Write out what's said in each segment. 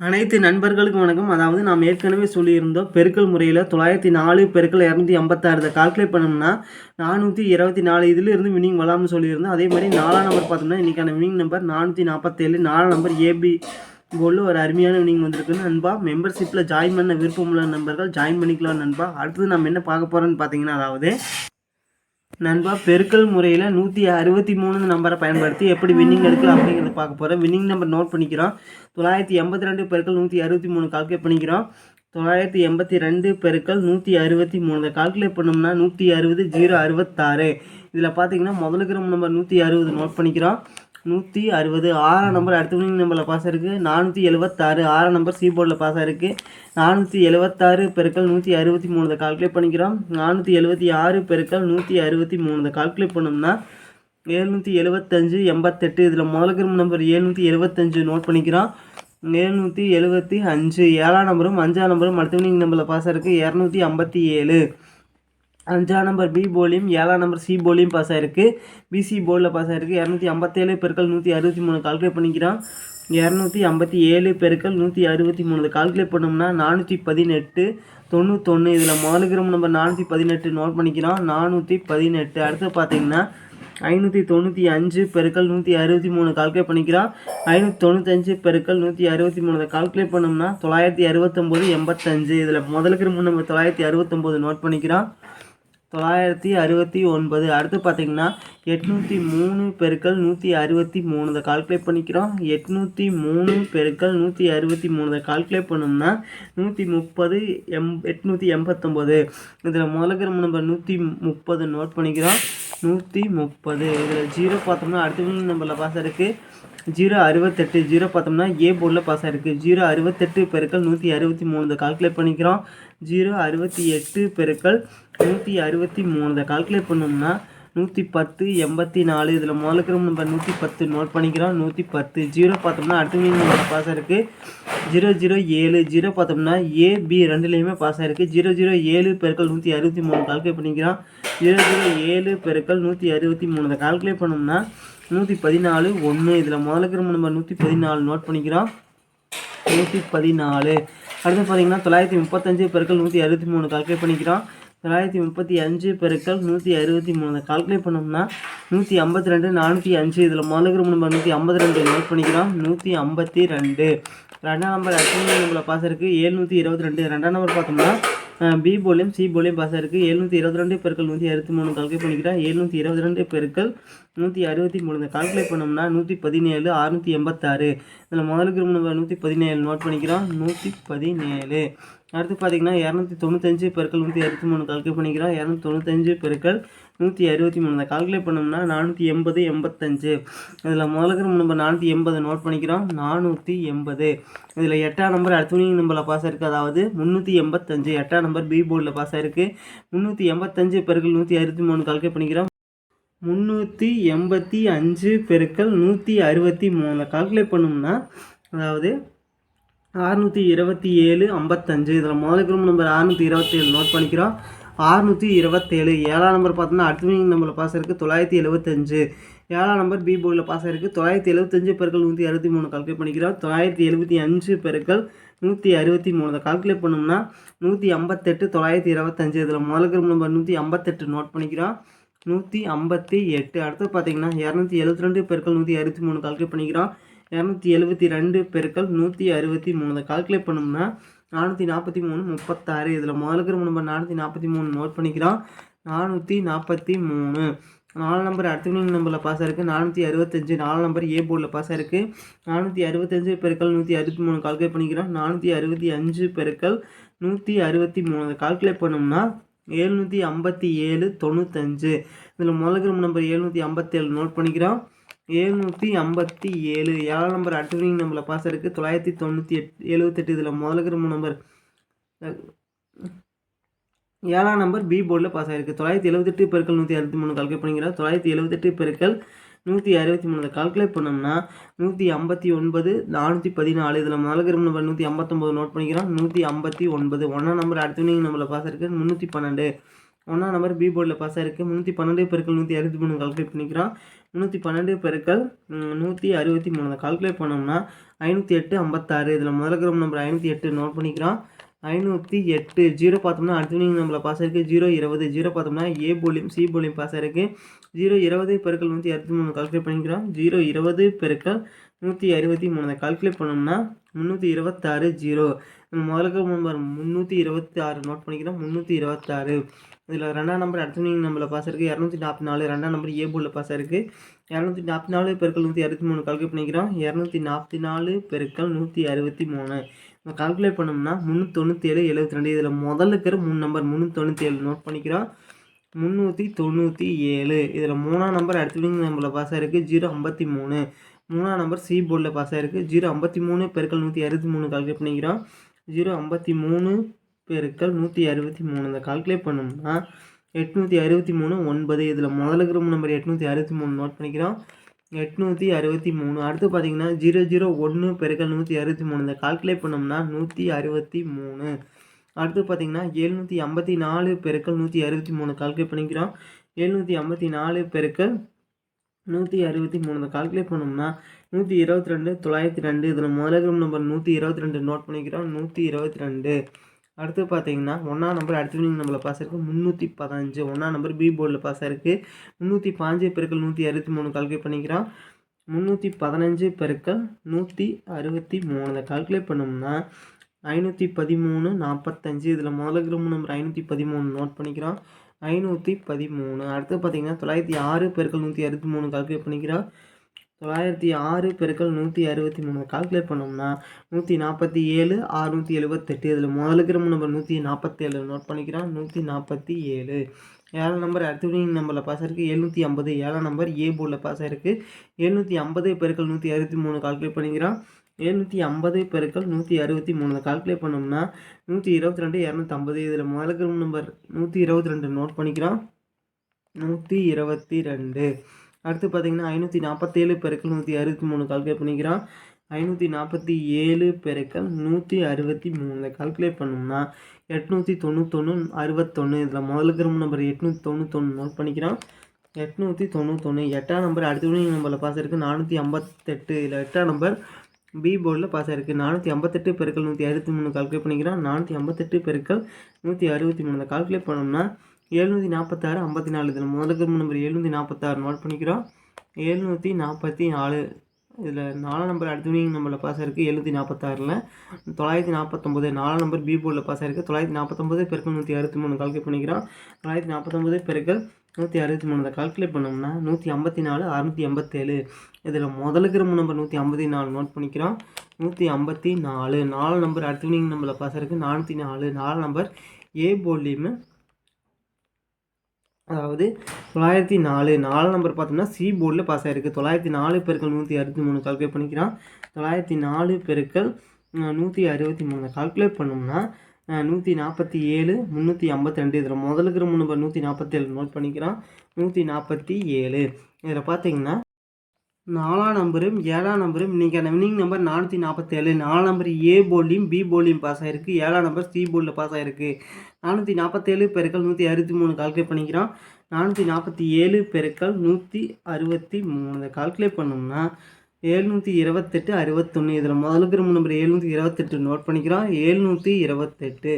அனைத்து நண்பர்களுக்கும் வணக்கம். அதாவது நாம் ஏற்கனவே சொல்லியிருந்தோம், பெருக்கல் முறையில் 904 பெருக்கல் 256 இதை கால்குலேட் பண்ணோம்னா 424 இதிலிருந்து வினிங் வராமல் சொல்லியிருந்தோம். அதே மாதிரி 4ஆம் நம்பர் பார்த்தோம்னா இன்றைக்கான வினிங் நம்பர் 447. 4ஆம் நம்பர் ஏபி போல் ஒரு அருமையான வினிங் வந்திருக்குன்னு நண்பா. மெம்பர்ஷிப்பில் ஜாயின் பண்ண விருப்பமுள்ள நண்பர்கள் ஜாயின் பண்ணிக்கலாம் நண்பா. அடுத்தது நம்ம என்ன பார்க்க போகிறோன்னு பார்த்தீங்கன்னா, அதாவது நண்பா பெருக்கல் முறையில் 163 நம்பரை பயன்படுத்தி எப்படி வின்னிங் எடுக்கலாம் அப்படிங்கிறத பார்க்க போகிறோம். வின்னிங் நம்பர் நோட் பண்ணிக்கிறோம். 982 பெருக்கல் 163 கால்குலேட் பண்ணிக்கிறோம். 982 பெருக்கல் 163 கால்குலேட் பண்ணோம்னா 160 066. இதில் பார்த்தீங்கன்னா முதலுக்கு நம்பர் 160 நோட் பண்ணிக்கிறோம். 160. 6ஆம் நம்பர் அடுத்த வினிங் நம்பரில் பாஸ் இருக்குது. 476. 6ஆம் நம்பர் சி போர்டில் பாஸ் ஆகிருக்கு. 476 பெருக்கல் 163 கால்குலேட் பண்ணிக்கிறோம். 476 பெருக்கல் 163 கால்குலேட் பண்ணோம்னா 775 88. இதில் முதலுக்கு நம்பர் 775 நோட் பண்ணிக்கிறோம். 775. 7ஆம் நம்பரும் 5ஆம் நம்பரும் அடுத்த வினிங் நம்பரில் பாஸ் ஆகிருக்கு. 257. 5ஆம் நம்பர் பி போலியும் 7ஆம் நம்பர் சி போலியும் பாஸ் ஆகிருக்கு. பிசி போர்டில் பாஸ் ஆகிருக்கு. 257 பெருக்கல் 163 கால்குலேட் பண்ணிக்கிறோம். 257 பெருக்கல் 163 கால்குலேட் பண்ணோம்னா 418 91. இதில் முதலுக்கு நம்பர் 418 நோட் பண்ணிக்கிறோம். 418. அடுத்து பார்த்தீங்கன்னா 595 பெருக்கல் 163 கால்குலேட் பண்ணிக்கிறோம். 595 பெருக்கல் 163 கால்குலேட் பண்ணோம்னா 969 85. இதில் முதலுக்கு நம்பர் 969 நோட் பண்ணிக்கிறோம். 969. அடுத்து பார்த்தீங்கன்னா 803 பெருக்கல் 163 இதை கால்குலேட் பண்ணிக்கிறோம். 803 பெருக்கல் 163 கால்குலேட் பண்ணோம்னா 130 889. இதில் முதலுக்கு நம்பர் 130 நோட் பண்ணிக்கிறோம். 130. இதில் 0 பார்த்தோம்னா அடுத்த நம்பரில் பாஸ் இருக்குது. 068. 0 பார்த்தோம்னா ஏ போர்டில் பாஸ் ஆகிருக்கு. 068 பெருக்கல் 163 கால்குலேட் பண்ணிக்கிறோம். 068 பெருக்கல் 163 கால்குலேட் பண்ணோம்னா 110 84. இதில் முதலுக்கு நம்பர் 110 நோட் பண்ணிக்கிறோம். 110. 0 பார்த்தோம்னா அடுத்த நம்பர் பாஸ் ஆகிருக்கு. 007. 0 பார்த்தோம்னா ஏ பி ரெண்டுலேயுமே பாஸ் ஆகிருக்கு. 007 பெருக்கல் 163 கால்குலேட் பண்ணிக்கிறோம். 007 பெருக்கல் 163 கால்குலேட் பண்ணோம்னா 114 1. இதில் முதலுக்கு நம்பர் 114 நோட் பண்ணிக்கிறோம். 114. அடுத்து பார்த்தீங்கன்னா 935 பெருக்கல் 163 கால்குலேட் பண்ணிக்கிறோம். 935 பெருக்கல் 163 கால்குலேட் பண்ணோம்னா 152 405. இதில் முதலுக்கு நம்பர் 152 நோட் பண்ணிக்கிறோம். 152. 2ஆம் நம்பர் அடுத்த நம்பரில் பாஸ் இருக்குது. 722. 2ஆம் நம்பர் பார்த்தோம்னா பி போலியும் சி போலியும் பாஸ் ஆகிருக்கு. 722 பெருக்கல் 163 கால்குலேட் பண்ணிக்கிறோம். 722 பெருக்கல் 163 கால்குலேட் பண்ணோம்னா 117 686. இதில் முதலுக்கு நம்பர் 117 நோட் பண்ணிக்கிறோம். 117. அடுத்து பார்த்தீங்கன்னா 295 பெருக்கல் 163 கால்குலேட் பண்ணிக்கிறோம். 295 பெருக்கல் 163 கால்குலேட் பண்ணோம்னா 480 85. இதில் முதலுக்கு நம்பர் 480 நோட் பண்ணிக்கிறோம். 480. இதில் 8ஆம் நம்பர் அடுத்த வினிங் நம்பரில் பாஸ் ஆகிருக்கு. அதாவது 385. 8ஆம் நம்பர் பி போர்டில் பாஸ் ஆகிருக்கு. 385 பெருக்கல் 163 கால்குலேட் பண்ணிக்கிறோம். 385 பெருக்கல் 163 கால்குலேட் பண்ணோம்னா அதாவது 627 55. இதில் முதலுக்கு நம்பர் 627 நோட் பண்ணிக்கிறோம். 627. 7ஆம் நம்பர் பார்த்தோம்னா அடுத்த வினிங் நம்பரில் பாஸ் ஆகிருக்கு. 975. 7ஆம் நம்பர் பி போர்டில் பாஸ் ஆகிருக்கு. 975 பெருக்கல் 163 கால்குலேட் பண்ணிக்கிறோம். 975 பெருக்கல் 163 கால்குலேட் பண்ணோம்னா 158 925. இதில் முதலுக்கு நம்பர் 158 நோட் பண்ணிக்கிறோம். 158. அடுத்து பார்த்தீங்கன்னா 272 பெருக்கல் 163 கால்குலேட் பண்ணிக்கிறோம். 272 பெருக்கல் 163 கால்குலேட் பண்ணோம்னா 443 36. இதில் முதலுக்கு நம்பர் 443 நோட் பண்ணிக்கிறோம். 443. 4 நம்பர் அடுத்த வினிங் நம்பரில் பாஸ் ஆகிருக்கு. 465. 4 நம்பர் ஏ போர்டில் பாஸ் ஆகிருக்கு. 465 பெருக்கல் 163 கால்குலேட் பண்ணிக்கிறோம். 465 பெருக்கல் 163 கால்குலேட் பண்ணோம்னா 757 95. இதில் முதலுக்கு நம்பர் 757 நோட் பண்ணிக்கிறோம். 757. 7ஆம் நம்பர் அடுத்த வினிங் நம்பரில் பாஸ் இருக்குது. 978. இதில் முதலுக்கு நம்பர் 7ஆம் நம்பர் பி போர்டில் பாஸ் ஆகிருக்கு. 978 பெருக்கல் 163 கால்குலேட் பண்ணிக்கிறோம். 978 பெருக்கல் 163 கால்குலேட் பண்ணோம்னா 159 414. இதில் முதலுக்கு நம்பர் 159 நோட் பண்ணிக்கிறோம். 159. 1ஆம் நம்பர் அடுத்த வினிங் நம்பரில் பாஸ் இருக்குது. 312. ஒன்றாம் நம்பர் பி போர்டில் பாஸ் ஆகிருக்கு. 312 பெருக்கல் 163 கால்குலேட் பண்ணிக்கிறோம். 312 பெருக்கல் 163 கால்குலேட் பண்ணோம்னா 508 56. இதில் முதல் கிராம் நம்பர் 508 நோட் பண்ணிக்கிறோம். 508 0 பார்த்தோம்னா அடுத்த வினிங் நம்பரில் பாஸ் ஆகிருக்கு. 020 0 பார்த்தோம்னா ஏ போலியும் சி போலியும் பாஸ் ஆகிருக்கு. 020 பெருக்கல் 163 கால்குலேட் பண்ணிக்கிறோம். 020 பெருக்கல் 163 கால்குலேட் பண்ணோம்னா 326 0. முதல் கிராம் நம்பர் 326 நோட் பண்ணிக்கிறோம். 326. இதில் ரெண்டாம் நம்பர் அடுத்த வினிங் நம்பரில் பாஸ் ஆகிருக்கு. 244. ரெண்டாம் நம்பர் ஏ போலில் பாஸ் ஆகிருக்கு. 244 பெருக்கல் 163 கால்குலேட் பண்ணிக்கிறோம். 244 பெருக்கல் 163 நம்ம கால்குலேட் பண்ணோம்னா 397 72. இதில் முதல்ல இருக்கிற 3 நம்பர் 397 நோட் பண்ணிக்கிறோம். 397. இதில் மூணாம் நம்பர் அடுத்த வினிங் நம்பரில் பாஸ் ஆகிருக்கு. 053. மூணாம் நம்பர் சி போர்டில் பாஸ் ஆகிருக்கு. 053 பெருக்கல் 163 கால்குலேட் பண்ணிக்கிறோம். 053 பெருக்கல் 163 இந்த கால்குலேட் பண்ணோம்னா 863 9. இதில் முதல்ல இருக்கிற நம்பர் 863 நோட் பண்ணிக்கிறோம். 863. அடுத்து பார்த்தீங்கன்னா 001 பெருக்கல் 163 இந்த கால்குலேட் பண்ணோம்னா 163. அடுத்து பார்த்தீங்கன்னா 754 பெருக்கல் 163 கால்குலேட் பண்ணிக்கிறோம். 754 பெருக்கல் 163 இந்த கால்குலேட் பண்ணோம்னா 122 902. இதில் முதல்ல நம்பர் 122 நோட் பண்ணிக்கிறோம். 122. அடுத்து பார்த்தீங்கன்னா ஒன்றாம் நம்பர் அடுத்த வினிங் நம்பரில் பாஸ் ஆகிருக்கு. 315. ஒன்றாம் நம்பர் பி போர்டில் பாஸ் ஆகிருக்கு. 315 பெருக்கல் 163 கால்குலேட் பண்ணிக்கிறோம். 315 பெருக்கல் 163 இந்த கால்குலேட் பண்ணோம்னா 513 45. இதில் முதல்ல கிராம் நம்பர் 513 நோட் பண்ணிக்கிறோம். 513. அடுத்து பார்த்தீங்கன்னா 906 பெருக்கல் 163 கால்குலேட் பண்ணிக்கிறோம். 906 பெருக்கல் 163 கால்குலேட் பண்ணோம்னா 147 678. இதில் முதல்ல கிராம் நம்பர் 147 நோட் பண்ணிக்கிறோம். 147. ஏழாம் நம்பர் அடுத்த வினிங் நம்பரில் பாஸ் ஆகிருக்கு. 750. ஏழாம் நம்பர் ஏ போர்டில் பாஸ் ஆகிருக்கு. 750 பெருக்கல் 163 கால்குலேட் பண்ணிக்கிறோம். 750 பெருக்கல் 163 கால்குலேட் பண்ணோம்னா 122 250. இதில் முதல்ல கிராம் நம்பர் 122 நோட் பண்ணிக்கிறோம். 122. அடுத்து பார்த்தீங்கன்னா 547 பெருக்கல் 163 கால்குலேட் பண்ணிக்கிறோம். 547 பெருக்கல் 163 கால்குலேட் பண்ணோம்னா 891 61. இதில் முதல்ல கிராம் நம்பர் 891 நோட் பண்ணிக்கிறோம். 891. எட்டாம் நம்பர் அடுத்த வினிங் நம்பரில் பாஸ் ஆகிருக்கு. 458. இதில் எட்டாம் நம்பர் பி போர்டில் பாஸ் ஆகிருக்கு. 458 பெருக்கல் 163 கால்குலேட் பண்ணிக்கிறோம். 458 பெருக்கல் 163 கால்குலேட் பண்ணோம்னா 746 54. இதில் முதல் கிராம் நம்பர் 746 நோட் பண்ணிக்கிறோம். 744. இதில் நாலாம் நம்பர் அடுத்த வினிங் நம்பரில் பாஸ் ஆகிருக்கு. 746. 949. நாலாம் நம்பர் பி போர்டில் பாஸ் ஆகிருக்கு. 949 பெருக்கல் 163 கால்குலேட் பண்ணிக்கிறோம். 949 பெருக்கல் 163 கால்குலேட் பண்ணோம்னா 154 687. இதில் முதல்ல கிராம் நம்பர் 154 நோட் பண்ணிக்கிறோம். 154. நாலாம் நம்பர் அடுத்த வினிங் நம்பரில் பாஸ் ஆகிருக்கு. 404. நாலாம் நம்பர் ஏ போர்ட்லேயுமே அதாவது 904. நாலாம் நம்பர் பார்த்தோம்னா சி போர்டில் பாஸ் ஆகிருக்கு. 904 பெருக்கல் 163 கால்குலேட் பண்ணிக்கிறோம். 904 பெருக்கல் 163 கால்குலேட் பண்ணோம்னா 147 352. இதில் முதல்ல கிராம் நம்பர் 147 நோட் பண்ணிக்கிறோம். 147. இதில் பார்த்தீங்கன்னா நாலாம் நம்பரும் ஏழாம் நம்பரும் இன்றைக்கான வினிங் நம்பர் 447. நாலாம் நம்பர் ஏ போர்ட்லையும் பி போர்ட்லையும் பாஸ் ஆகிருக்கு. ஏழாம் நம்பர் சி போர்டில் பாஸ் ஆகிருக்கு. 447 பெருக்கல் 163 கால்குலேட் பண்ணிக்கிறோம். 447 பெருக்கல் 163 கால்குலேட் பண்ணோம்னா 728 61. இதில் முதல்ல கிராம் நம்பர் 728 நோட் பண்ணிக்கிறோம். 728.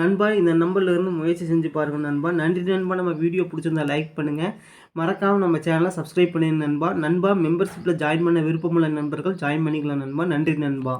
நண்பா இந்த நம்பரில் இருந்து முயற்சி செஞ்சு பாருங்கள் நண்பா. நன்றி நண்பா. நம்ம வீடியோ பிடிச்சிருந்தா லைக் பண்ணுங்கள். மறக்காமல் நம்ம சேனலை சப்ஸ்கிரைப் பண்ணிடுங்க நண்பா. மெம்பர்ஷிப்பில் ஜாயின் பண்ண விருப்பமுள்ள நண்பர்கள் ஜாயின் பண்ணிக்கலாம் நண்பா. நன்றி நண்பா.